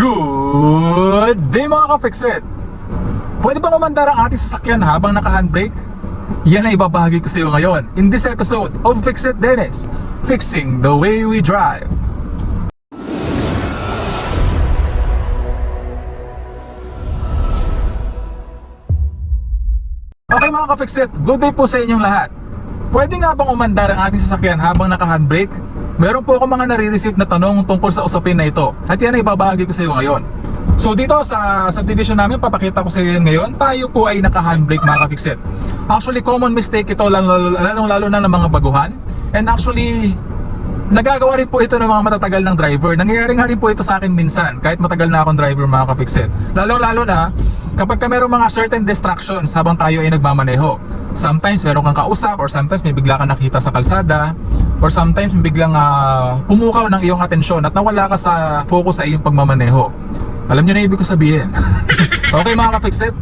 Good day mga ka-Fixit! Pwede bang umandar ang ating sasakyan habang naka-handbrake? Yan ang ibabahagi ko sa iyo ngayon in this episode of Fixit Dennis, fixing the way we drive. Okay mga ka-Fixit, good day po sa inyong lahat. Pwede nga bang umandar ang ating sasakyan habang naka-handbrake? Meron po akong mga nare-receive na tanong tungkol sa usapin na ito at yan ay ibabahagi ko sa iyo ngayon. So dito sa subdivision namin, papakita ko sa iyo ngayon, tayo po ay naka-handbrake mga ka-Fixit. Actually, common mistake ito lalo na ng mga baguhan. And actually, nagagawa rin po ito ng mga matatagal ng driver. Nangyayari nga rin po ito sa akin minsan, kahit matagal na akong driver mga ka-Fixit. Lalo na kapag merong mga certain distractions habang tayo ay nagmamaneho. Sometimes meron kang kausap, or sometimes may bigla kang nakita sa kalsada, or sometimes may biglang pumukaw ng iyong atensyon at nawala ka sa focus sa iyong pagmamaneho. Alam niyo na ibig ko sabihin. Okay mga ka-Fixit?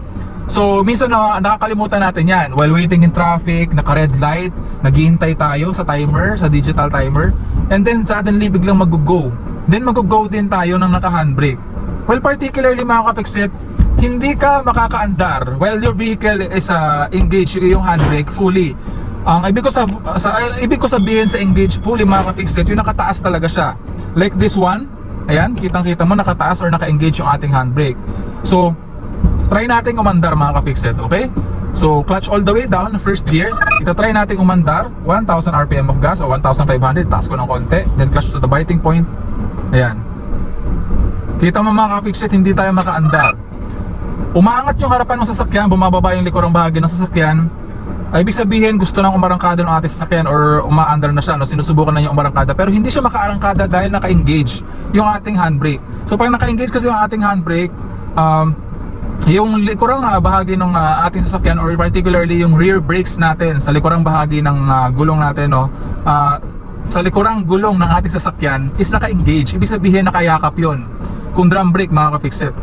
So minsan nakakalimutan natin yan. While waiting in traffic, naka-red light, naghihintay tayo sa timer, sa digital timer, and then suddenly biglang mag-go. Then mag-go din tayo ng naka-handbrake. Well, particularly mga ka-Fixit, hindi ka makakaandar while your vehicle is engaged yung handbrake fully. Ang ibig ko sabihin sa engage fully mga ka-Fixit, yung nakataas talaga siya. Like this one, ayan, kitang-kita mo nakataas or naka-engage yung ating handbrake. So, try natin umandar mga ka-Fixit, okay? So, clutch all the way down, first gear. Ita-try natin umandar, 1,000 RPM of gas o 1,500, taas ko ng konti. Then clutch to the biting point. Ayan. Kita mo mga ka-Fixit, hindi tayo makaandar. Umaangat yung harapan ng sasakyan, bumababa yung likurang bahagi ng sasakyan. Ay, ibig sabihin gusto nang umarangkada ng ating sasakyan or umaandar na siya, no? Sinusubukan na yung umarangkada, pero hindi siya makaarangkada dahil naka-engage yung ating handbrake. So pag naka-engage kasi yung ating handbrake, yung likurang bahagi ng ating sasakyan, or particularly yung rear brakes natin sa likurang bahagi ng gulong natin, no? Sa likurang gulong ng ating sasakyan is naka-engage. Ibig sabihin nakayakap yun kung drum brake mga ka-Fixit.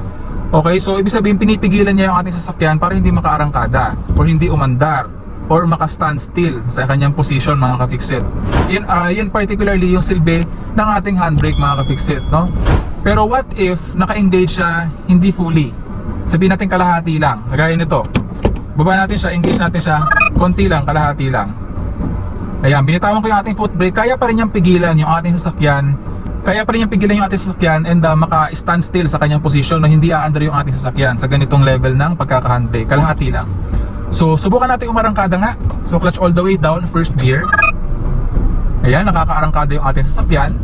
Okay, so ibig sabihin pinipigilan niya yung ating sasakyan para hindi makaarangkada or hindi umandar or maka-stand still sa kanyang position mga ka-Fixit. Yun particularly yung silbi ng ating handbrake mga ka-Fixit, no? Pero what if naka-engage siya hindi fully? Sabihin natin kalahati lang, kagaya nito. Baba natin siya, engage natin siya, konti lang, kalahati lang. Ayan, binitawan ko yung ating foot brake, kaya pa rin niyang pigilan yung ating sasakyan. And maka-stand still sa kanyang position na hindi aandar yung ating sasakyan sa ganitong level ng pagkaka-handbrake, kalahati lang. So subukan natin umarangkada nga. So clutch all the way down, first gear. Ayan, nakakaarangkada yung ating sasakyan.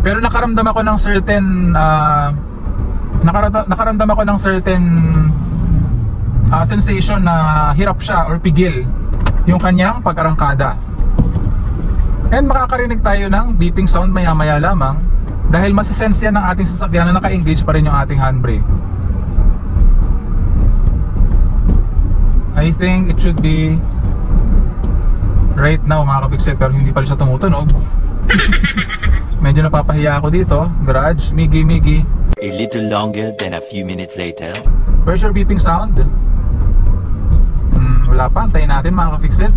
Pero nakaramdam ako ng certain sensation na hirap siya or pigil yung kanyang pag-arangkada. And makakarinig tayo ng beeping sound maya-maya lamang dahil masisense yan ng ating sasakyan na naka-engage pa rin yung ating handbrake. I think it should be right now mga ka-Fixit, pero hindi pa rin siya tumutunog. Medyo napapahiya ako dito. Garage, migi. A little longer than a few minutes later. Where's your beeping sound? Wala pa, antayin natin mga ka-Fixit.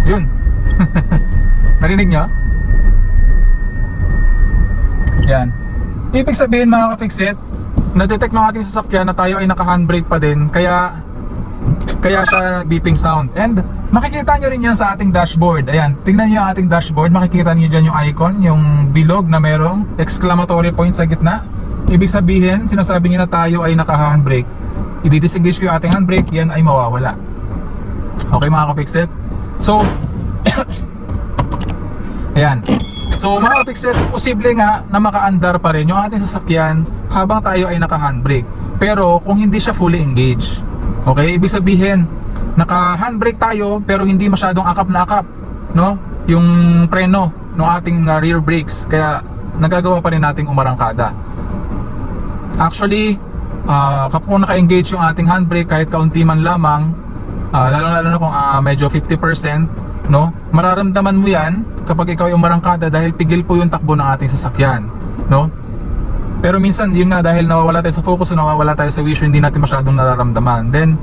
Yun. Narinig nyo? Yan. Ibig sabihin mga ka-Fixit, na-detect ng ating sasakyan na tayo ay naka-handbrake pa din, kaya siya beeping sound. And makikita nyo rin yan sa ating dashboard. Ayan, tingnan nyo yung ating dashboard. Makikita nyo dyan yung icon, yung bilog na merong exclamatory point sa gitna. Ibig sabihin, sinasabi nyo na tayo ay naka-handbrake. I-disengage ko yung ating handbrake, yan ay mawawala. Okay mga ka-Fixit? So, ayan. So mga ka-Fixit, posible nga na makaandar pa rin yung ating sasakyan habang tayo ay naka-handbrake. Pero kung hindi siya fully engaged. Okay, ibig sabihin naka-handbrake tayo pero hindi masyadong akap na akap, no? Yung preno ng ating rear brakes, kaya nagagawa pa rin nating umarangkada. Actually, kapag naka-engage yung ating handbrake kahit kaunti man lamang, lalo na kung medyo 50%, no? Mararamdaman mo yan kapag ikaw yung umarangkada dahil pigil po yung takbo ng ating sasakyan, no? Pero minsan yun nga, dahil nawawala tayo sa focus o nawawala tayo sa vision, hindi natin masyadong nararamdaman. Then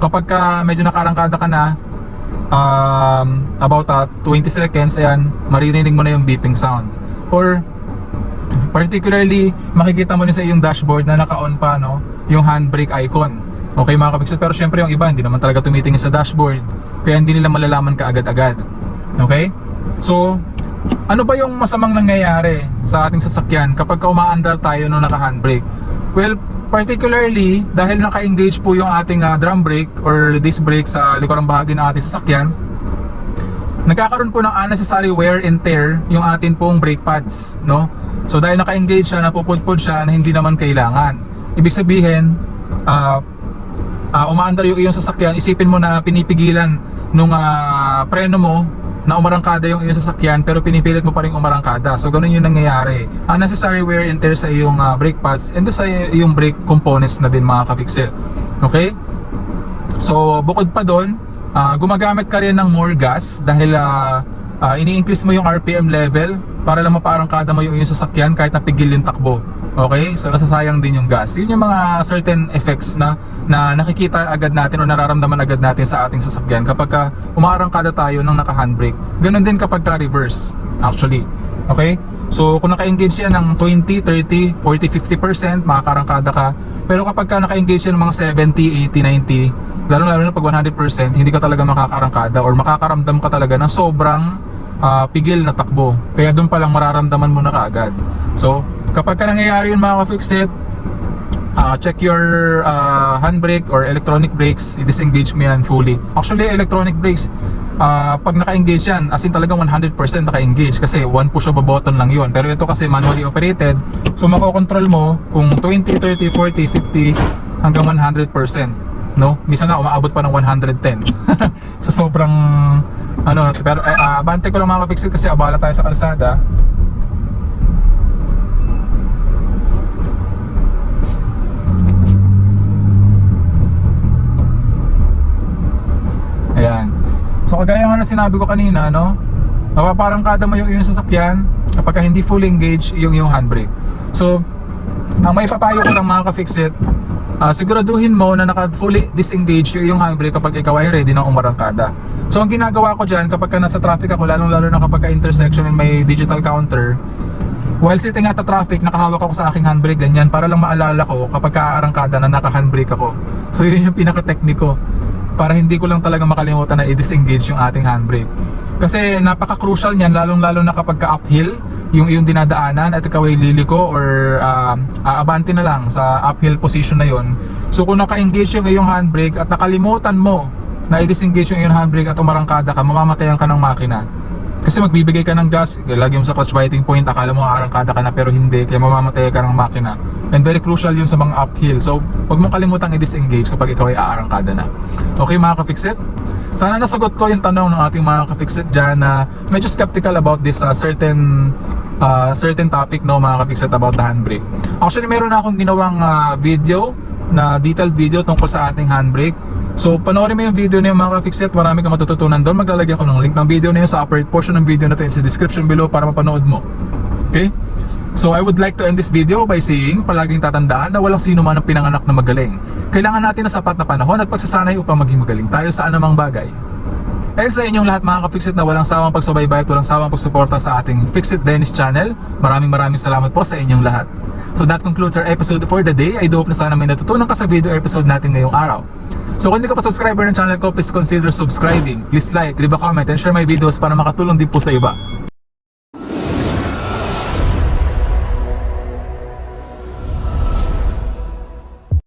kapag medyo nakarangkada ka na, about 20 seconds, ayan, maririnig mo na yung beeping sound. Or Particularly, makikita mo rin sa iyong dashboard na naka-on pa, no, yung handbrake icon. Okay mga ka-fixit, pero syempre yung iba hindi naman talaga tumitingin sa dashboard, kaya hindi nila malalaman kaagad-agad. Okay? So, ano ba yung masamang nangyayari sa ating sasakyan kapag umaandar tayo nung naka-handbrake? Well, particularly dahil naka-engage po yung ating drum brake or disc brake sa likurang bahagi ng ating sasakyan, nagkakaroon po ng unnecessary wear and tear yung atin pong brake pads, no? So dahil naka-engage siya, napupudpud siya na hindi naman kailangan. Ibig sabihin, umaandar yung iyong sasakyan, isipin mo na pinipigilan nung preno mo na umarangkada yung iyong sasakyan, pero pinipilit mo pa rin umarangkada. So ganun yung nangyayari. Unnecessary wear and tear sa iyong brake pads and sa iyong brake components na din mga ka-fixit. Okay? So bukod pa doon, gumagamit ka rin ng more gas dahil ini-increase mo yung RPM level para lang mapaarangkada mo yung iyong sasakyan kahit napigil yung takbo. Okay? So nasasayang din yung gas. Yun yung mga certain effects na nakikita agad natin o nararamdaman agad natin sa ating sasakyan kapag umaarangkada tayo ng naka-handbrake. Ganon din kapag reverse actually. Okay? So kung naka-engage yan ng 20, 30, 40, 50%, makakarangkada ka. Pero kapag naka-engage yan ng mga 70, 80, 90, lalo na pag 100%, hindi ka talaga makakarangkada or makakaramdam ka talaga ng sobrang pigil na takbo. Kaya doon pa lang mararamdaman mo na kaagad. So kapag nangyayari yun mga ka-fixit, check your handbrake or electronic brakes, i-disengage mo yan fully. Actually electronic brakes, pag naka-engage yan, as in talagang 100% naka-engage kasi one push of a button lang yun. Pero ito kasi manually operated, so makokontrol mo kung 20, 30, 40, 50 hanggang 100%, no? Minsan nga umaabot pa ng 110. So sobrang pero bante ko lang mga ka-fixit kasi abala tayo sa kalsada. Ayan. So kagaya nga na sinabi ko kanina, no? Mapaparangkada mo yung iyong sasakyan kapag hindi fully engaged yung handbrake. So ang may papayo ko lang mga ka-fixit, siguraduhin mo na naka-fully disengage yung handbrake kapag ikaw ay ready na umarangkada. So ang ginagawa ko dyan kapag nasa traffic ako, lalo na kapag intersection and may digital counter, while sitting at the traffic, nakahawak ako sa aking handbrake ganyan para lang maalala ko kapag kaarangkada na naka-handbrake ako. So yun yung pinaka-technique ko para hindi ko lang talaga makalimutan na i-disengage yung ating handbrake. Kasi napaka-crucial niyan, lalong-lalo na kapag ka-uphill yung iyong dinadaanan at ikaw ay liliko or aabante na lang sa uphill position na yon. So kung naka-engage yung iyong handbrake at nakalimutan mo na i-disengage yung iyong handbrake at umarangkada ka, mamamatayan ka ng makina. Kasi magbibigay ka ng gas, lagi mo sa clutch biting point, akala mo arangkada ka na pero hindi, kaya mamamatay ka ng makina. And very crucial yun sa mga uphill. So huwag mong kalimutang i-disengage kapag ikaw ay aarangkada na. Okay mga ka-fixit? Sana nasagot ko yung tanong ng ating mga ka-fixit dyan na medyo skeptical about this certain topic, no mga ka-fixit, about the handbrake. Actually meron na akong ginawang video, na detailed video tungkol sa ating handbrake. So panoorin mo yung video na yung mga ka-fixit, marami kang matututunan doon. Maglalagay ako ng link ng video na yun sa upper portion ng video na ito, sa description below para mapanood mo. Okay? So I would like to end this video by saying, palaging tatandaan na walang sino man ang pinanganak na magaling. Kailangan natin ng sapat na panahon at pagsasanay upang maging magaling tayo sa anumang bagay. Dahil sa inyong lahat mga ka-fixit na walang sawang pagsubaybay at walang sawang pagsuporta sa ating Fixit Dennis channel, maraming salamat po sa inyong lahat. So that concludes our episode for the day. I do hope na sana may natutunan ka sa video episode natin ngayong araw. So kung hindi ka pa subscriber ng channel ko, please consider subscribing. Please like, leave a comment, and share my videos para makatulong din po sa iba.